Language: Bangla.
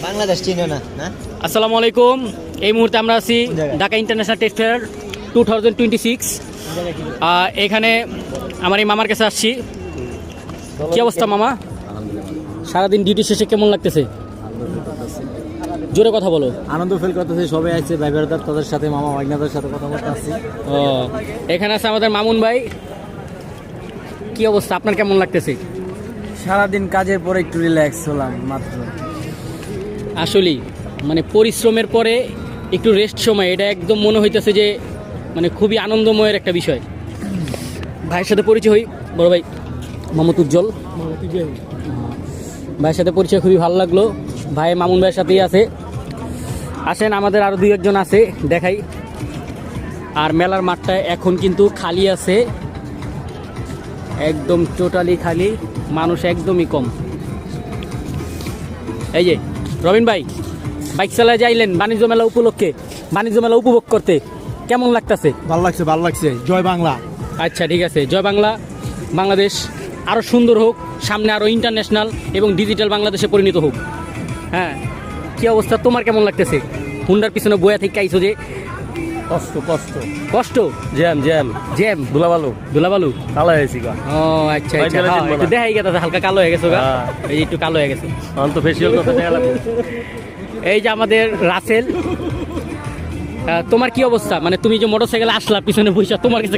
বাংলাদেশ চিনে না না। আসসালামু আলাইকুম। এই মুহূর্তে আমরা আছি ঢাকা ইন্টারন্যাশনাল টেক্সট ফেয়ার 2026। এখানে আমার এই মামার কাছে আসছি। কি অবস্থা মামা? সারাদিন ডিউটি শেষে কেমন লাগতেছে? জোরে কথা বলো। আনন্দ ফিল করতেছি, সবাই আসছে, ভাই বেড়াদার তাদের সাথে, মামা ওয়াইনাদের সাথে কথা বলতে আসছি। ও, এখানে আছে আমাদের মামুন ভাই। কি অবস্থা, আপনার কেমন লাগতেছে? সারাদিন কাজের পরে একটু রিল্যাক্স হলাম মাত্র। আসলেই মানে পরিশ্রমের পরে একটু রেস্ট সময়, এটা একদম মনে হইতেছে যে মানে খুবই আনন্দময়ের একটা বিষয়। ভাইয়ের সাথে পরিচয় হই, বড় ভাই মোহাম্মদ উজ্জ্বল। ভাইয়ের সাথে পরিচয় খুবই ভালো লাগলো। ভাই মামুন ভাইয়ের সাথেই আছে। আসেন, আমাদের আরও দুই একজন আছে, দেখাই। আর মেলার মাঠটা এখন কিন্তু খালি আছে, একদম টোটালি খালি, মানুষ একদমই কম। এই যে রবিন ভাই বাইক চালায় যাইলেন বাণিজ্য মেলা উপলক্ষে, বাণিজ্য মেলা উপভোগ করতে, কেমন লাগতেছে? ভালো লাগছে, ভালো লাগছে। জয় বাংলা। আচ্ছা, ঠিক আছে, জয় বাংলা। বাংলাদেশ আরও সুন্দর হোক, সামনে আরও ইন্টারন্যাশনাল এবং ডিজিটাল বাংলাদেশে পরিণত হোক। হ্যাঁ, কী অবস্থা, তোমার কেমন লাগতেছে? হুন্ডার পিছনে বয়া থেকে আইছো যে? কষ্ট কষ্ট কষ্ট? জ্যাম জ্যাম জ্যাম, ধুলাবালু ধুলাবালু। কালো হয়েছি গা। ও আচ্ছা আচ্ছা, হ্যাঁ, একটু দেখাই গেছে, হালকা কালো হয়ে গেছো গা। এই যে একটু কালো হয়ে গেছে। আমি তো ফেসিয়াল করতে গেলাম। এই যে আমাদের রাসেল। তোমার কি অবস্থা, মানে তুমি যে মোটরসাইকেলে আসলা পিছনে বসে, তোমার কাছে